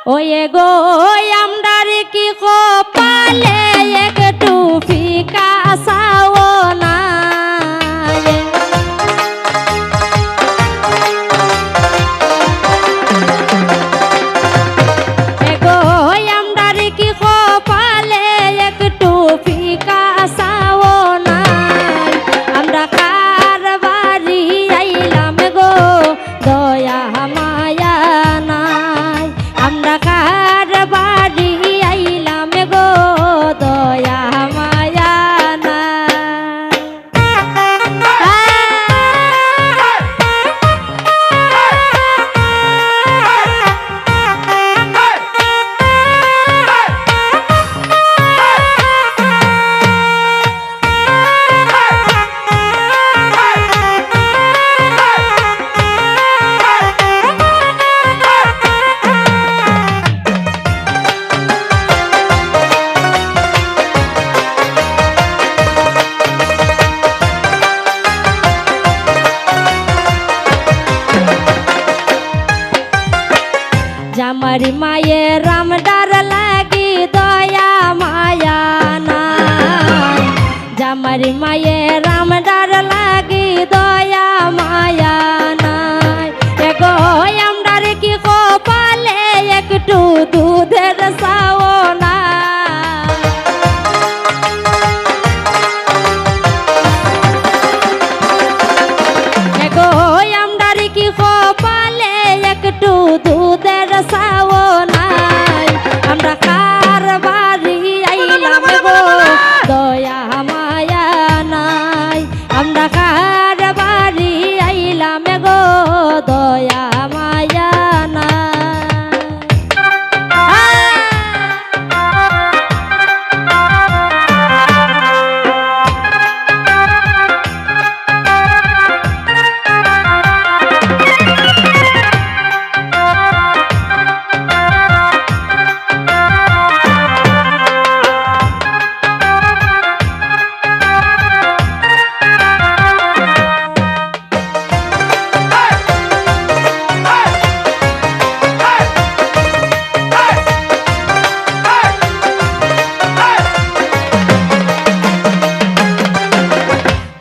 Way গো আমরার কি কপালে একটু ফিকা চাও না এগো আমরার কি কপালে একটু ফিকা চাও না আমরা কার বাড়ি আইলাম গো দয়া মায়া নাই আমরা কার বাড়ি আইলাম গো দয়া মায়া জামারি মায়ের রামদার লাগি দয়া মায়া নাই জামারি মায়ের রামদার লাগি দয়া মায়া নাই এগো আমরার কি কপালে একটু দুধের চাও না এগো আমরার কি কপালে একটু দুধের চাও নাই আমরা কার বাড়ি আইলাম গো দয়া মায়া নাই আমরা কার বাড়ি আইলাম গো দয়া মায়া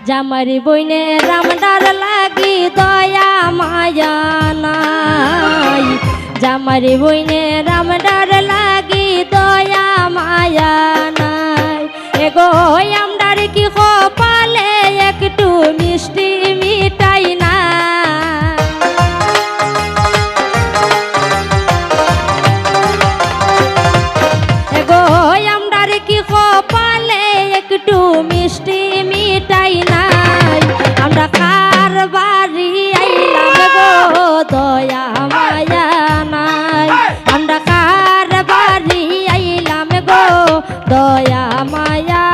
জামারি বইনে রামদার লাগি দয়া মায়া নাই জামারি বইনে রামদার লাগি দয়া মায়া নাই এগো আমরার কি কপালে একটু মিষ্টি মিঠাই না এগো আমরার কি কপালে একটু মিষ্টি মিঠাই নাই আমরা কার বাড়ি আইলাম গো দয়া মায়া নাই আমরা কার বাড়ি আইলাম গো দয়া মায়া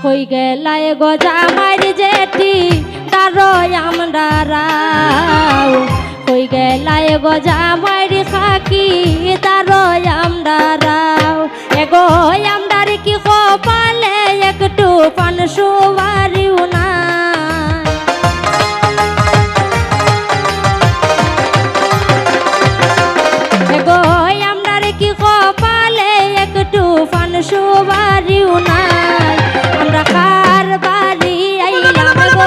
হই গেলায় গো জামাইর জেঠি দারয় আমরা রাও হই গেলায় গো জামাইর খাকি দারয় আমরা রাও এগো আমরার কি কপালে একটু পান সুবারিও না এগো আমরার কি কপালে একটু পান সুবারিও না আমরা কার বাড়ি আইলাম গো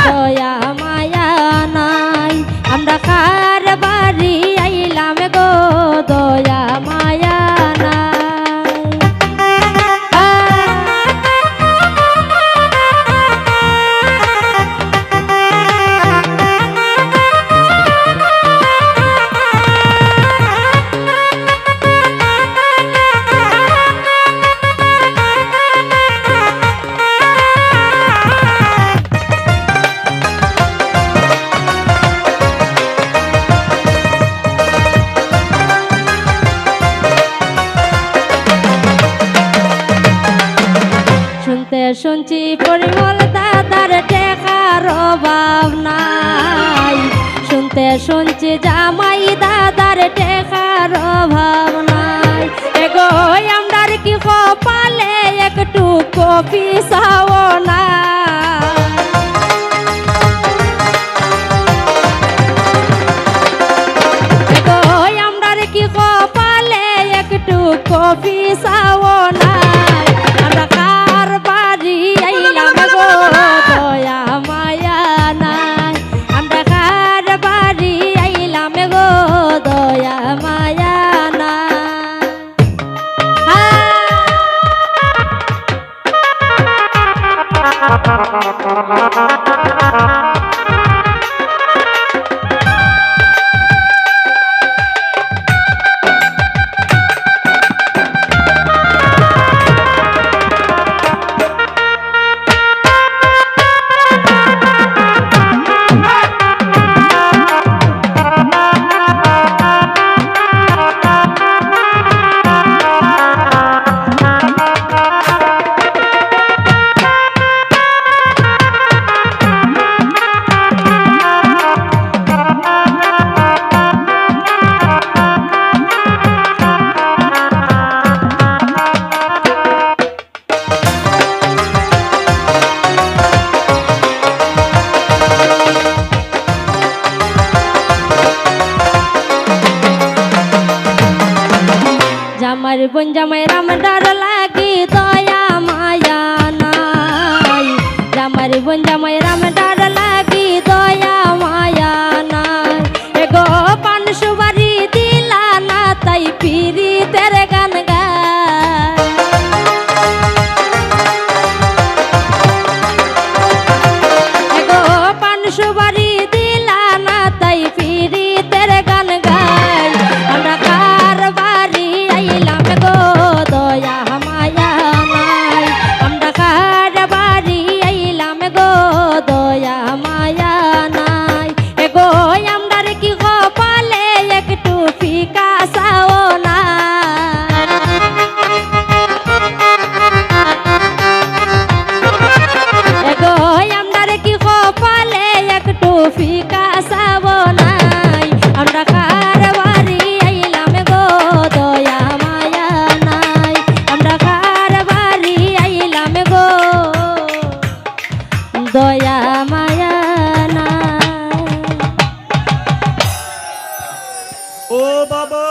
দয়া মায়া নাই আমরা কার বাড়ি আইলাম গো দয়া মায়া নাই শুনছি পরিমল দাদার টেকার অভাব নাই, শুনতে শুনছি জামাই দাদার টেকার অভাব নাই। এগো আমরার কি কপালে একটু কফি চাও না, এগো আমরার কি কপালে একটু কফি চাও না। আমরা কার বাড়ি আইলাম গো দয়া মায়া নাই, আমরা কার বাড়ি আইলাম গো দয়া মায়া নাই। জামার বোন জামাই রাম ডার লাগি দয়া মায়া নাই, জামার বোন জামাই রাম ডার লাগি দয়া মায়া নাই। এগো পান সুবারি দিলা না তাই পিরি তেরে গান গায়, এগো পান সুবারি দিলা না তাই পিরি তেরে গান গায়। আমরা কার বাড়ি আইলাম গো দয়া মায়া নাই, আমরা কার বাড়ি আইলাম গো দয়া মায়া নাই। এগো আমরার কি কপালে একটু ফিকা চাও না, এগো আমরার কি কপালে একটু ফিকা চাও নাই। আমরা কার বাড়ি আইলাম গো দয়া মায়া নাই, আমরা কার বাড়ি আইলাম গো দয়া মায়া নাই। ও বাবা